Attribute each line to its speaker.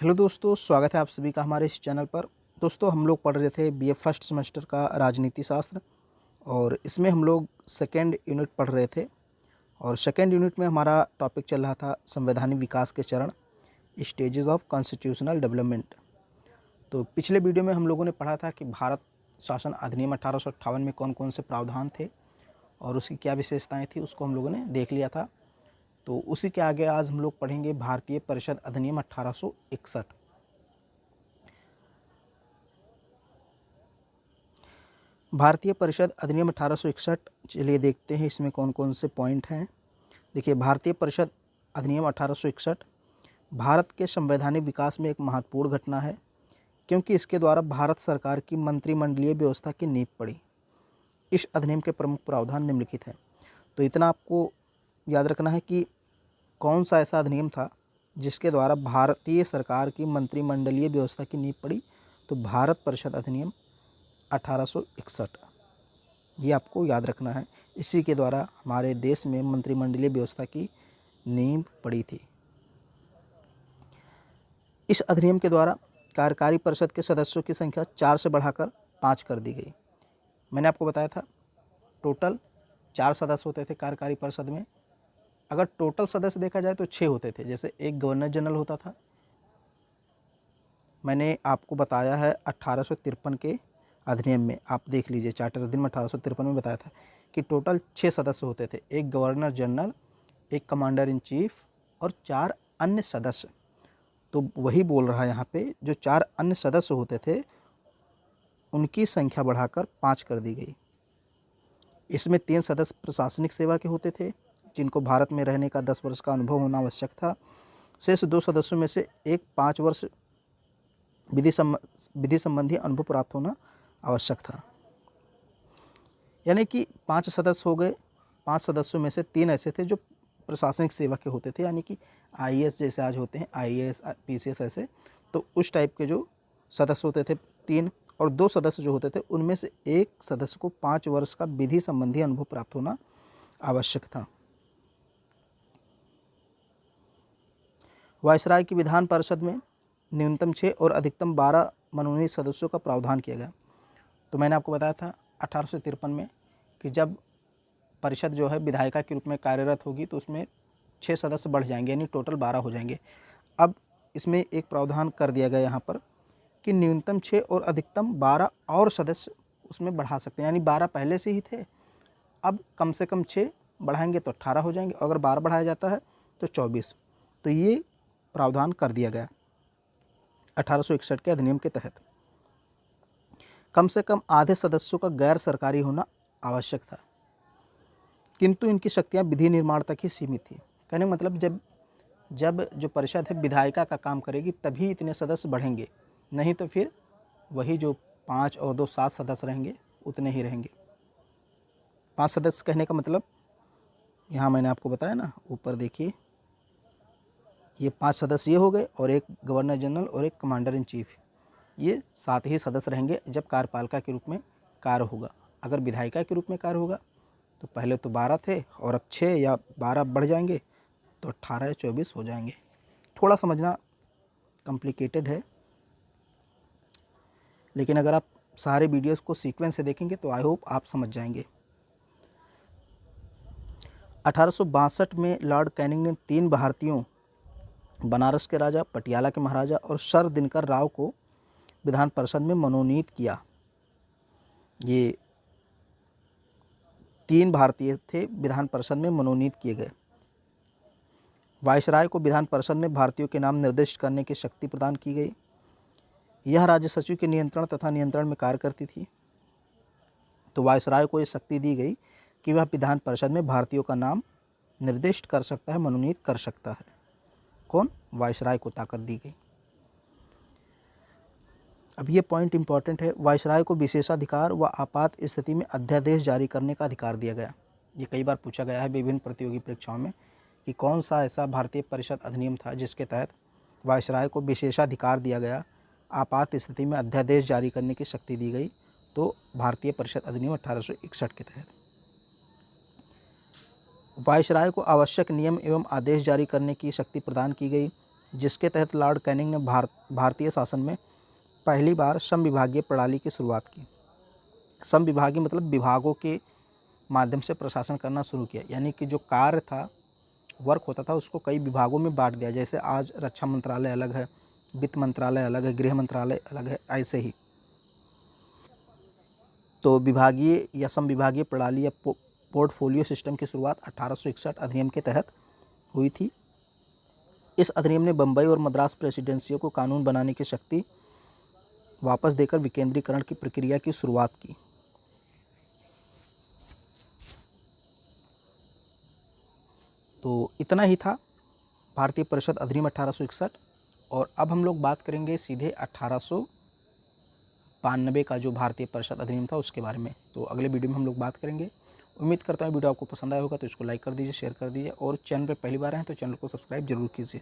Speaker 1: Hello दोस्तों, स्वागत है आप सभी का हमारे इस चैनल पर। दोस्तों, हम लोग पढ़ रहे थे बीए फर्स्ट सेमेस्टर का राजनीति शास्त्र और इसमें हम लोग सेकेंड यूनिट पढ़ रहे थे। और सेकेंड यूनिट में हमारा टॉपिक चल रहा था संवैधानिक विकास के चरण, स्टेजेस ऑफ कॉन्स्टिट्यूशनल डेवलपमेंट। तो पिछले वीडियो में हम लोगों ने पढ़ा था कि भारत शासन अधिनियम 1858 में कौन कौन से प्रावधान थे और उसकी क्या विशेषताएँ थी, उसको हम लोगों ने देख लिया था। तो उसी के आगे आज हम लोग पढ़ेंगे भारतीय परिषद अधिनियम 1861। भारतीय परिषद अधिनियम 1861, चलिए देखते हैं इसमें कौन कौन से पॉइंट हैं। देखिए, भारतीय परिषद अधिनियम 1861 भारत के संवैधानिक विकास में एक महत्वपूर्ण घटना है, क्योंकि इसके द्वारा भारत सरकार की मंत्रिमंडलीय व्यवस्था की नींव पड़ी। इस अधिनियम के प्रमुख प्रावधान निम्नलिखित हैं। तो इतना आपको याद रखना है कि कौन सा ऐसा अधिनियम था जिसके द्वारा भारतीय सरकार की मंत्रिमंडलीय व्यवस्था की नींव पड़ी। तो भारत परिषद अधिनियम 1861, ये आपको याद रखना है। इसी के द्वारा हमारे देश में मंत्रिमंडलीय व्यवस्था की नींव पड़ी थी। इस अधिनियम के द्वारा कार्यकारी परिषद के सदस्यों की संख्या 4 से बढ़ाकर 5 कर दी गई। मैंने आपको बताया था टोटल 4 सदस्य होते थे कार्यकारी परिषद में। अगर टोटल सदस्य देखा जाए तो 6 होते थे। जैसे एक गवर्नर जनरल होता था, मैंने आपको बताया है 1853 के अधिनियम में, आप देख लीजिए चार्टर अधिनियम 1853 में बताया था कि टोटल 6 सदस्य होते थे। एक गवर्नर जनरल, एक कमांडर इन चीफ और 4 अन्य सदस्य। तो वही बोल रहा है यहाँ पे, जो 4 अन्य सदस्य होते थे उनकी संख्या बढ़ाकर 5 कर दी गई। इसमें 3 सदस्य प्रशासनिक सेवा के होते थे, जिनको भारत में रहने का 10 वर्ष का अनुभव होना आवश्यक था। शेष 2 सदस्यों में से एक 5 वर्ष विधि संबंधी अनुभव प्राप्त होना आवश्यक था। यानी कि 5 सदस्य हो गए। 5 सदस्यों में से 3 ऐसे थे जो प्रशासनिक सेवा के होते थे, यानी कि आईएएस जैसे आज होते हैं, आईएएस पीसीएस ऐसे। तो उस टाइप के जो सदस्य होते थे 3, और 2 सदस्य जो होते थे उनमें से एक सदस्य को 5 वर्ष का विधि संबंधी अनुभव प्राप्त होना आवश्यक था। वायसराय की विधान परिषद में न्यूनतम 6 और अधिकतम 12 मनोनीत सदस्यों का प्रावधान किया गया। तो मैंने आपको बताया था 1853 में कि जब परिषद जो है विधायिका के रूप में कार्यरत होगी तो उसमें 6 सदस्य बढ़ जाएंगे, यानी टोटल 12 हो जाएंगे। अब इसमें एक प्रावधान कर दिया गया यहाँ पर कि न्यूनतम 6 और अधिकतम 12 और सदस्य उसमें बढ़ा सकते हैं, यानी 12 पहले से ही थे, अब कम से कम 6 बढ़ाएंगे तो 18 हो जाएंगे, अगर 12 बढ़ाया जाता है तो 24। तो ये प्रावधान कर दिया गया 1861 के अधिनियम के तहत। कम से कम आधे सदस्यों का गैर सरकारी होना आवश्यक था, किंतु इनकी शक्तियां विधि निर्माण तक ही सीमित थी। कहने का मतलब जब जो परिषद है विधायिका का काम करेगी तभी इतने सदस्य बढ़ेंगे, नहीं तो फिर वही जो 5 और 2 7 सदस्य रहेंगे उतने ही रहेंगे। 5 सदस्य कहने का मतलब यहाँ मैंने आपको बताया ना, ऊपर देखिए, ये 5 सदस्य ये हो गए और एक गवर्नर जनरल और एक कमांडर इन चीफ, ये 7 ही सदस्य रहेंगे जब कार्यपालिका के रूप में कार्य होगा। अगर विधायिका के रूप में कार्य होगा तो पहले तो 12 थे और अब 6 या 12 बढ़ जाएंगे तो 18 या 24 हो जाएंगे। थोड़ा समझना कॉम्प्लिकेटेड है, लेकिन अगर आप सारे वीडियोस को सीक्वेंस से देखेंगे तो आई होप आप समझ जाएंगे। 1862 में लॉर्ड कैनिंग ने 3 भारतीयों, बनारस के राजा, पटियाला के महाराजा और सर दिनकर राव को विधान परिषद में मनोनीत किया। ये 3 भारतीय थे, विधान परिषद में मनोनीत किए गए। वायसराय को विधान परिषद में भारतीयों के नाम निर्दिष्ट करने की शक्ति प्रदान की गई। यह राज्य सचिव के नियंत्रण तथा नियंत्रण में कार्य करती थी। तो वायसराय को यह शक्ति दी गई कि वह विधान परिषद में भारतीयों का नाम निर्दिष्ट कर सकता है, मनोनीत कर सकता है। कौन? वायसराय को ताकत दी गई। अब ये पॉइंट इंपॉर्टेंट है। वायसराय को विशेषाधिकार व आपात स्थिति में अध्यादेश जारी करने का अधिकार दिया गया। ये कई बार पूछा गया है विभिन्न प्रतियोगी परीक्षाओं में कि कौन सा ऐसा भारतीय परिषद अधिनियम था जिसके तहत वायसराय को विशेषाधिकार दिया गया, आपात स्थिति में अध्यादेश जारी करने की शक्ति दी गई। तो भारतीय परिषद अधिनियम 1861 के तहत वायसराय को आवश्यक नियम एवं आदेश जारी करने की शक्ति प्रदान की गई। जिसके तहत लॉर्ड कैनिंग ने भारतीय शासन में पहली बार समविभागीय प्रणाली की शुरुआत की। समविभागीय मतलब विभागों के माध्यम से प्रशासन करना शुरू किया, यानी कि जो कार्य था, वर्क होता था, उसको कई विभागों में बांट दिया। जैसे आज रक्षा मंत्रालय अलग है, वित्त मंत्रालय अलग है, गृह मंत्रालय अलग है, ऐसे ही। तो विभागीय या समविभागीय प्रणाली या पोर्टफोलियो सिस्टम की शुरुआत 1861 अधिनियम के तहत हुई थी। इस अधिनियम ने बम्बई और मद्रास प्रेसिडेंसियों को कानून बनाने की शक्ति वापस देकर विकेंद्रीकरण की प्रक्रिया की शुरुआत की। तो इतना ही था भारतीय परिषद अधिनियम 1861। और अब हम लोग बात करेंगे सीधे 1892 का जो भारतीय परिषद अधिनियम था उसके बारे में। तो अगले वीडियो में हम लोग बात करेंगे। उम्मीद करता हूँ वीडियो आपको पसंद आया होगा, तो इसको लाइक कर दीजिए, शेयर कर दीजिए, और चैनल पर पहली बार आए तो चैनल को सब्सक्राइब जरूर कीजिए।